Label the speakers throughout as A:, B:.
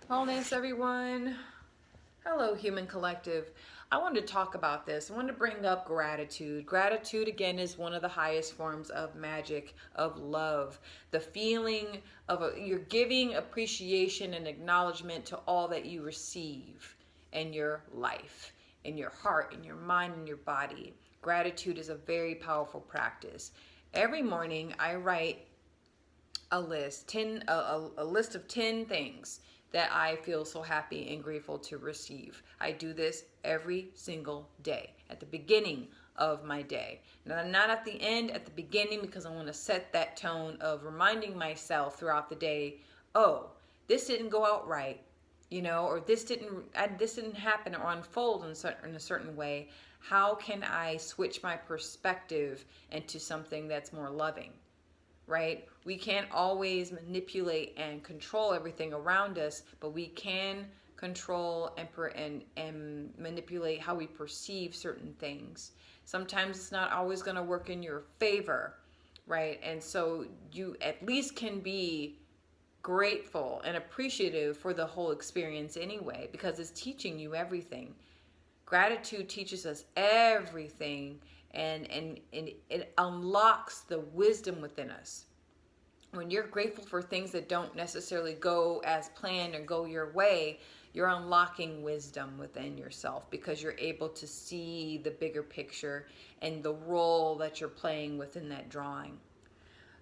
A: Wellness, everyone. Hello, Human Collective. I wanted to talk about this. I wanted to bring up gratitude. Gratitude, again, is one of the highest forms of magic, of love. The feeling of you're giving appreciation and acknowledgement to all that you receive in your life, in your heart, in your mind, in your body. Gratitude is a very powerful practice. Every morning, I write a list of 10 things that I feel so happy and grateful to receive. I do this every single day at the beginning of my day. Now, not at the end, at the beginning, because I want to set that tone of reminding myself throughout the day, oh, this didn't go out right, or this didn't happen or unfold in a certain way. How can I switch my perspective into something that's more loving? Right? We can't always manipulate and control everything around us, but we can control and manipulate how we perceive certain things. Sometimes it's not always going to work in your favor, right? And so you at least can be grateful and appreciative for the whole experience anyway, because it's teaching you everything. Gratitude teaches us everything, and it unlocks the wisdom within us. When you're grateful for things that don't necessarily go as planned or go your way, you're unlocking wisdom within yourself because you're able to see the bigger picture and the role that you're playing within that drawing.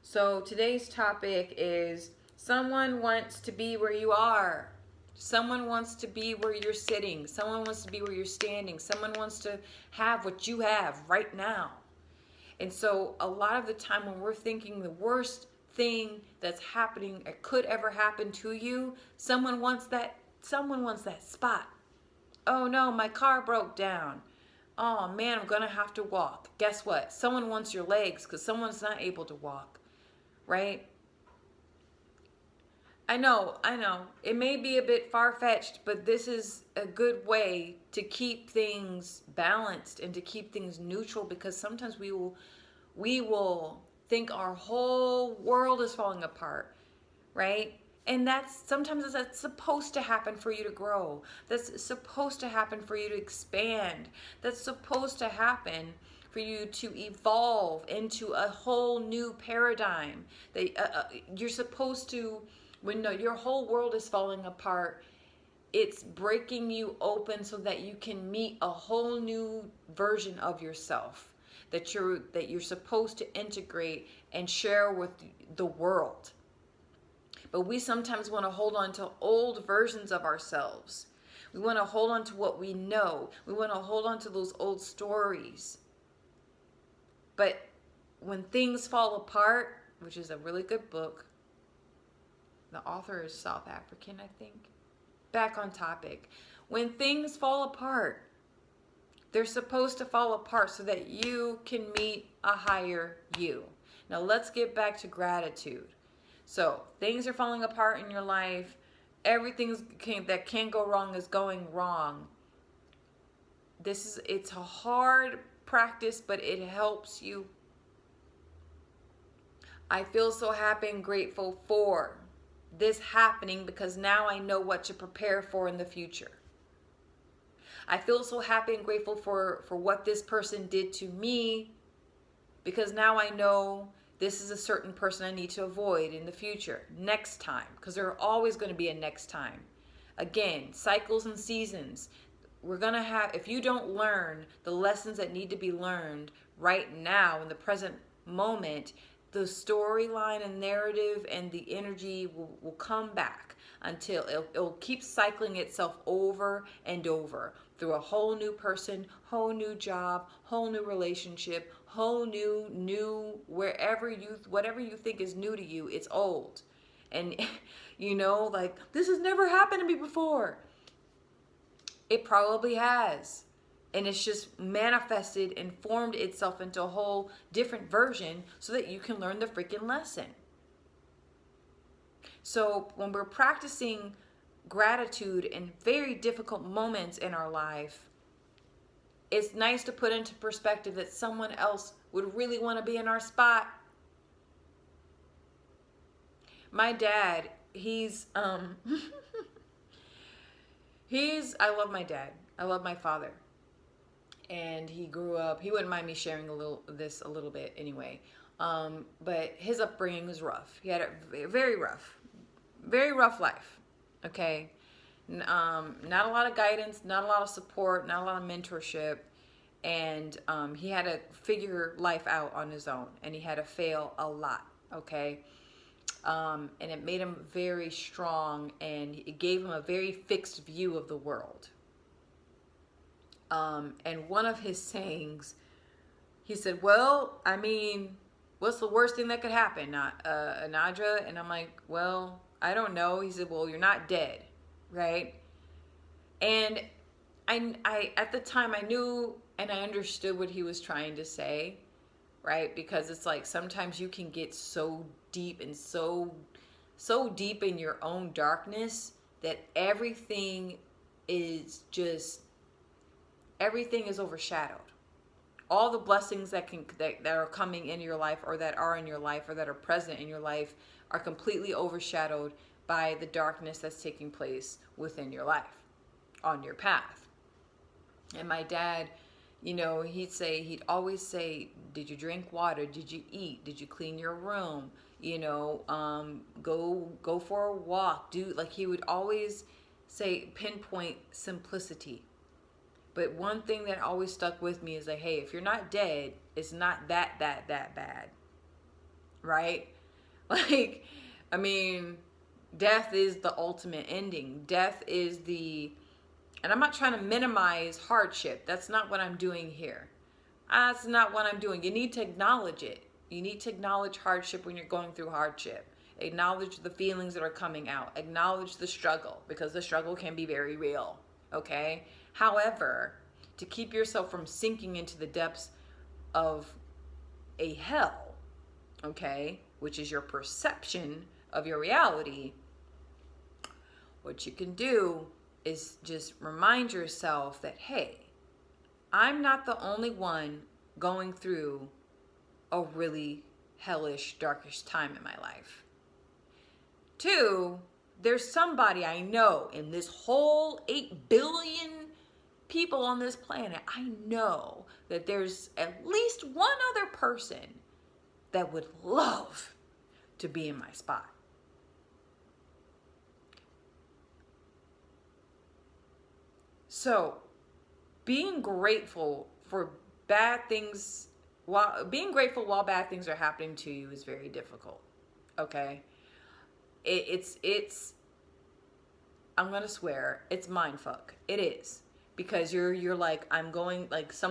A: So today's topic is someone wants to be where you are. Someone wants to be where you're sitting. Someone wants to be where you're standing. Someone wants to have what you have right now. And so a lot of the time when we're thinking the worst thing that's happening or could ever happen to you, someone wants that spot. Oh no, my car broke down. Oh man, I'm going to have to walk. Guess what? Someone wants your legs because someone's not able to walk, right? I know. It may be a bit far-fetched, but this is a good way to keep things balanced and to keep things neutral, because sometimes we will think our whole world is falling apart, right? And that's supposed to happen for you to grow. That's supposed to happen for you to expand. That's supposed to happen for you to evolve into a whole new paradigm. You're supposed to, when your whole world is falling apart, it's breaking you open so that you can meet a whole new version of yourself that you're supposed to integrate and share with the world. But we sometimes want to hold on to old versions of ourselves. We want to hold on to what we know. We want to hold on to those old stories. But when things fall apart, which is a really good book, the author is South African, I think. Back on topic. When things fall apart, they're supposed to fall apart so that you can meet a higher you. Now let's get back to gratitude. So things are falling apart in your life. Everything that can go wrong is going wrong. It's a hard practice, but it helps you. I feel so happy and grateful for this happening because now I know what to prepare for in the future. I feel so happy and grateful for what this person did to me because now I know this is a certain person I need to avoid in the future, next time, because there are always going to be a next time. Again, cycles and seasons. We're going to have, if you don't learn the lessons that need to be learned right now in the present moment, the storyline and narrative and the energy will come back until it'll keep cycling itself over and over through a whole new person, whole new job, whole new relationship, whole new whatever you think is new to you, it's old. And like, this has never happened to me before. It probably has. And it's just manifested and formed itself into a whole different version so that you can learn the freaking lesson. So when we're practicing gratitude in very difficult moments in our life, it's nice to put into perspective that someone else would really want to be in our spot. My dad, he's I love my dad. I love my father. And he grew up, he wouldn't mind me sharing a little bit anyway. But his upbringing was rough. He had a very rough life. Okay. Not a lot of guidance, not a lot of support, not a lot of mentorship. And he had to figure life out on his own, and he had to fail a lot. Okay. And it made him very strong, and it gave him a very fixed view of the world. And one of his sayings, he said, well, I mean, what's the worst thing that could happen, Nadra? And I'm like, well, I don't know. He said, well, you're not dead, right? And I at the time, I knew and I understood what he was trying to say, right? Because it's like sometimes you can get so deep and so deep in your own darkness that everything is overshadowed. All the blessings that are coming in your life, or that are in your life, or that are present in your life, are completely overshadowed by the darkness that's taking place within your life, on your path. And my dad, he'd always say, did you drink water? Did you eat? Did you clean your room? Go for a walk. He would always say, pinpoint simplicity. But one thing that always stuck with me is like, hey, if you're not dead, it's not that bad. Right? Like, I mean, death is the ultimate ending. Death is and I'm not trying to minimize hardship. That's not what I'm doing here. That's not what I'm doing. You need to acknowledge it. You need to acknowledge hardship when you're going through hardship. Acknowledge the feelings that are coming out. Acknowledge the struggle, because the struggle can be very real. Okay? However, to keep yourself from sinking into the depths of a hell, okay, which is your perception of your reality, what you can do is just remind yourself that, hey, I'm not the only one going through a really hellish, darkish time in my life. 2, there's somebody I know in this whole 8 billion people on this planet. I know that there's at least one other person that would love to be in my spot. So, being grateful for bad things, while bad things are happening to you, is very difficult. Okay? It's I'm gonna swear, it's mindfuck. It is. Because you're like, this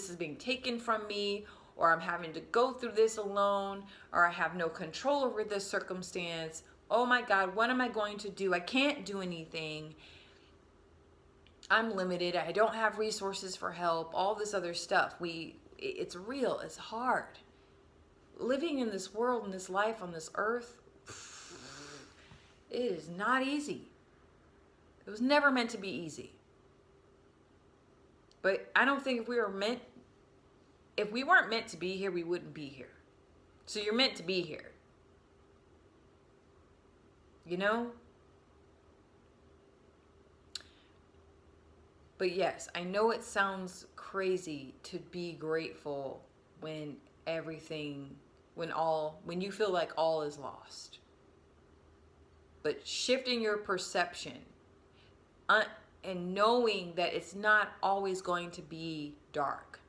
A: is being taken from me, or I'm having to go through this alone, or I have no control over this circumstance. Oh my God, what am I going to do? I can't do anything. I'm limited. I don't have resources for help. All this other stuff. It's real. It's hard. Living in this world, in this life, on this earth, it is not easy. It was never meant to be easy. But I don't think if we weren't meant to be here, we wouldn't be here. So you're meant to be here. You know? But yes, I know it sounds crazy to be grateful when when you feel like all is lost. But shifting your perception and knowing that it's not always going to be dark.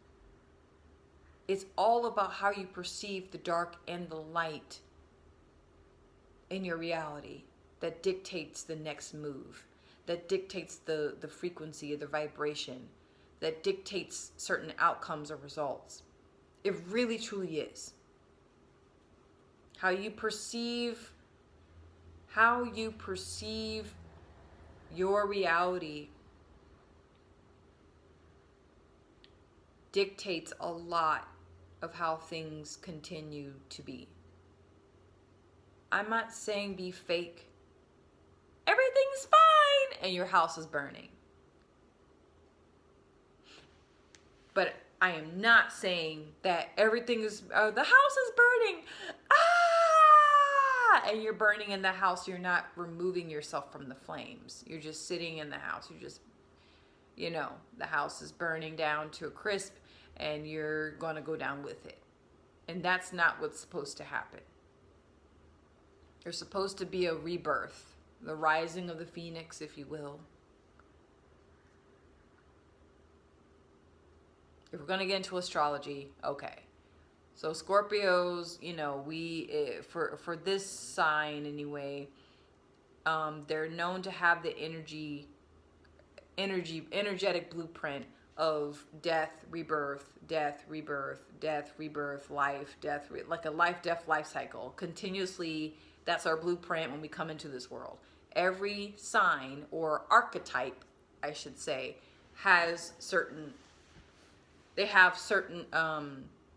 A: It's all about how you perceive the dark and the light in your reality that dictates the next move, that dictates the frequency of the vibration, that dictates certain outcomes or results. It really truly is. How you perceive your reality dictates a lot of how things continue to be. I'm not saying be fake. Everything's fine and your house is burning. But I am not saying that everything is, the house is burning. and you're burning in the house. You're not removing yourself from the flames. You're just sitting in the house. You're just, the house is burning down to a crisp, and you're going to go down with it. And that's not what's supposed to happen. There's supposed to be a rebirth, the rising of the phoenix, if you will. If we're going to get into astrology, okay. So Scorpios, we for this sign anyway, they're known to have the energetic blueprint of death, rebirth, death, rebirth, death, rebirth, life, death, like a life, death, life cycle. Continuously, that's our blueprint when we come into this world. Every sign or archetype, I should say, have certain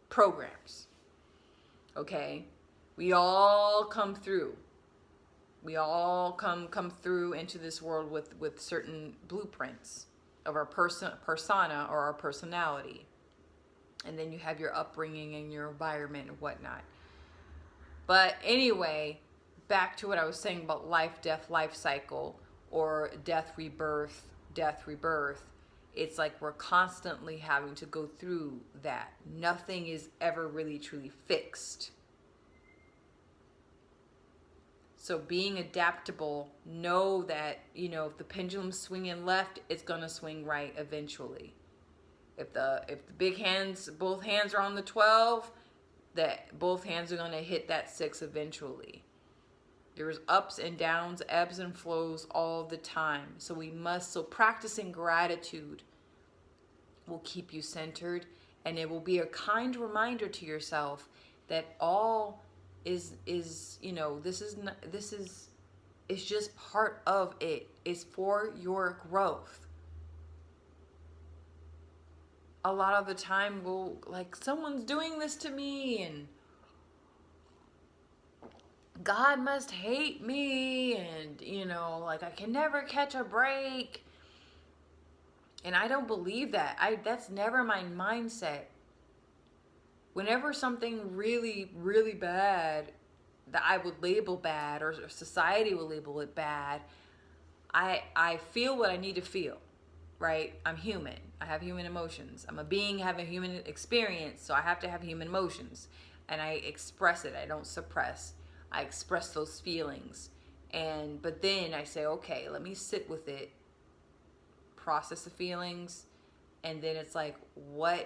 A: programs. Okay? We all come through. We all come through into this world with certain blueprints of our persona or our personality. And then you have your upbringing and your environment and whatnot. But anyway, back to what I was saying about life, death, life cycle, or death, rebirth. It's like we're constantly having to go through that. Nothing is ever really truly fixed. So being adaptable, know that, if the pendulum's swinging left, it's going to swing right eventually. If the big hands, both hands are on the 12, that both hands are going to hit that 6 eventually. There's ups and downs, ebbs and flows all the time. So practicing gratitude will keep you centered, and it will be a kind reminder to yourself that all is it's just part of it. It's for your growth. A lot of the time someone's doing this to me, and God must hate me, and I can never catch a break. And I don't believe that. That's never my mindset. Whenever something really, really bad that I would label bad, or society will label it bad, I feel what I need to feel, right? I'm human. I have human emotions. I'm a being, have a human experience, so I have to have human emotions. And I express it. I don't suppress. I express those feelings. But then I say, okay, let me sit with it, process the feelings, and then it's like, what's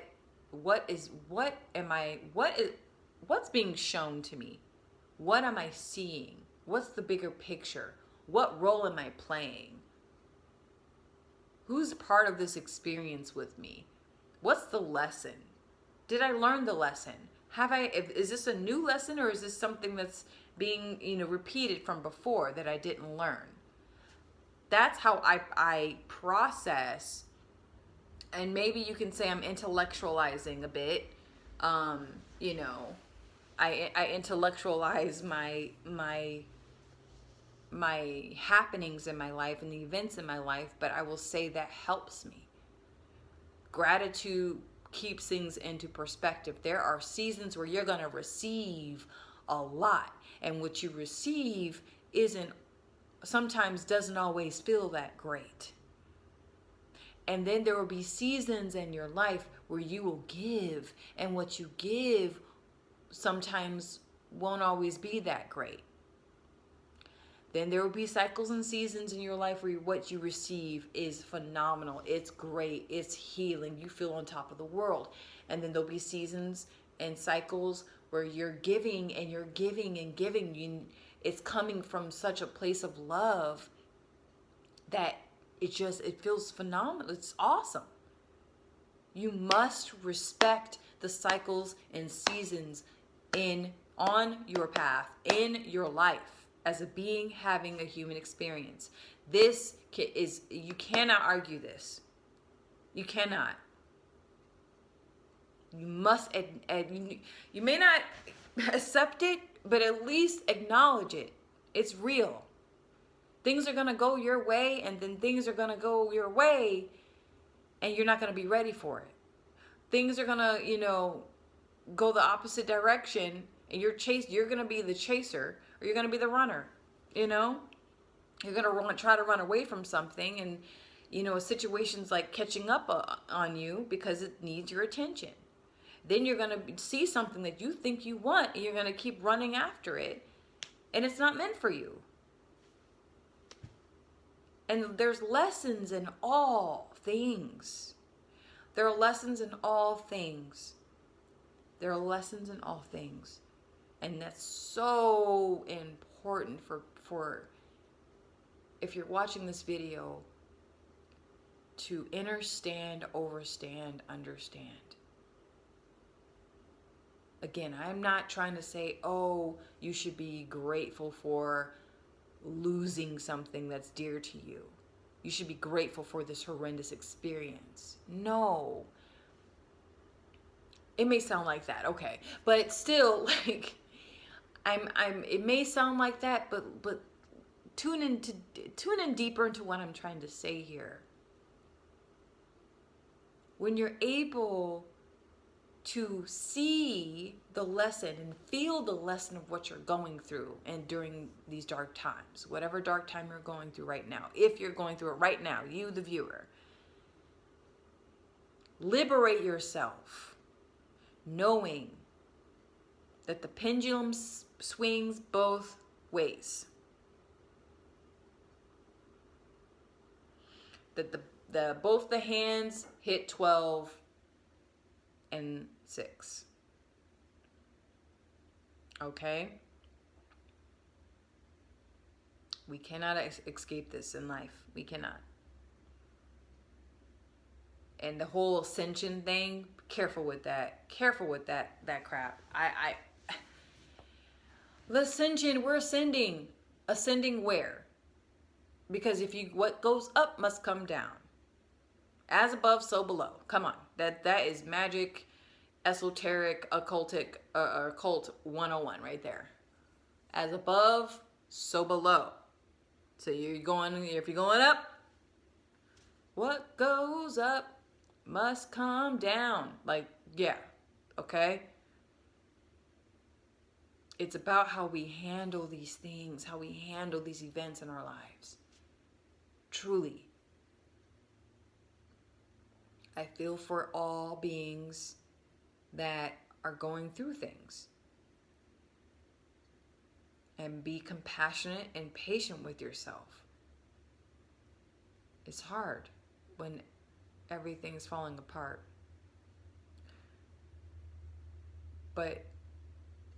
A: being shown to me? What am I seeing? What's the bigger picture? What role am I playing? Who's part of this experience with me? What's the lesson? Did I learn the lesson? Is this a new lesson, or is this something that's being, repeated from before that I didn't learn? That's how I process. And maybe you can say I'm intellectualizing a bit. I intellectualize my happenings in my life and the events in my life, but I will say that helps me. Gratitude keeps things into perspective. There are seasons where you're going to receive a lot, and what you receive sometimes doesn't always feel that great. And then there will be seasons in your life where you will give, and what you give sometimes won't always be that great. Then there will be cycles and seasons in your life where what you receive is phenomenal. It's great. It's healing. You feel on top of the world. And then there'll be seasons and cycles where you're giving and you're giving and giving. It's coming from such a place of love that it feels phenomenal. It's awesome. You must respect the cycles and seasons on your path, in your life, as a being having a human experience. You cannot argue this. You cannot. You must, you may not accept it, but at least acknowledge it. It's real. Things are going to go your way, and then things are going to go your way, and you're not going to be ready for it. Things are going to, go the opposite direction, and you're going to be the chaser, or you're going to be the runner. You know, you're going to try to run away from something, and a situation's like catching up on you because it needs your attention. Then you're going to see something that you think you want, and you're going to keep running after it, and it's not meant for you. And there's lessons in all things. There are lessons in all things. There are lessons in all things. And that's so important for if you're watching this video, to understand, understand. Again, I'm not trying to say, oh, you should be grateful for losing something that's dear to you. You should be grateful for this horrendous experience. No. It may sound like that, okay. But still, like, it may sound like that, but tune in deeper into what I'm trying to say here. When you're able to see the lesson and feel the lesson of what you're going through and during these dark times, whatever dark time you're going through right now, if you're going through it right now, you the viewer, liberate yourself knowing that the pendulum swings both ways. That both the hands hit 12 and 6. Okay? We cannot escape this in life. We cannot. And the whole ascension thing, careful with that. Careful with that crap. The ascension, we're ascending. Ascending where? Because what goes up must come down. As above, so below. Come on. That is magic, esoteric, occultic, occult 101 right there. As above, so below. So if you're going up, what goes up must come down. Like, yeah. Okay? It's about how we handle these things, how we handle these events in our lives. Truly. I feel for all beings that are going through things. And be compassionate and patient with yourself. It's hard when everything's falling apart. But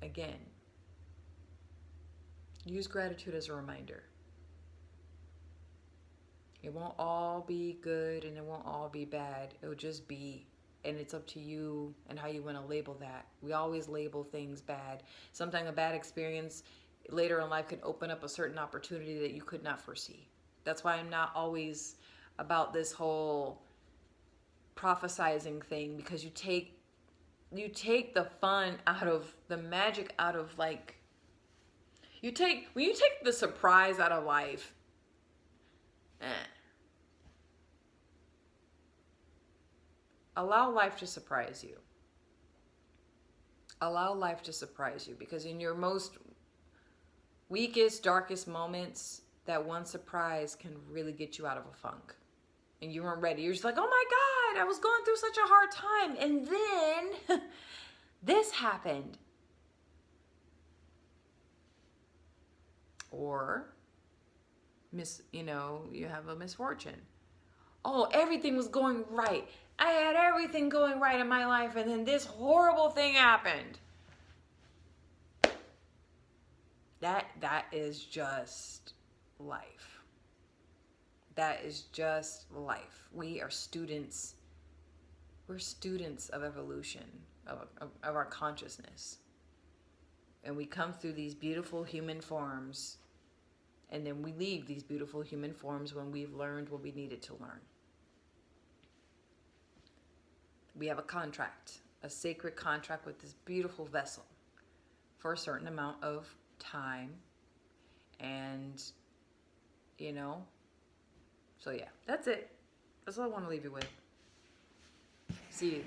A: again, use gratitude as a reminder. It won't all be good and it won't all be bad. It'll just be. And it's up to you and how you want to label that. We always label things bad. Sometimes a bad experience later in life can open up a certain opportunity that you could not foresee. That's why I'm not always about this whole prophesizing thing, because you take the fun out of the magic out of, like, when you take the surprise out of life, allow life to surprise you. Allow life to surprise you, because in your most weakest, darkest moments, that one surprise can really get you out of a funk. And you weren't ready. You're just like, oh my God, I was going through such a hard time. And then this happened. Or, you have a misfortune. Oh, everything was going right. I had everything going right in my life, and then this horrible thing happened. That is just life. That is just life. We are students. We're students of evolution, of our consciousness. And we come through these beautiful human forms, and then we leave these beautiful human forms when we've learned what we needed to learn. We have a contract, a sacred contract with this beautiful vessel for a certain amount of time. And, so yeah, that's it. That's all I want to leave you with. See you.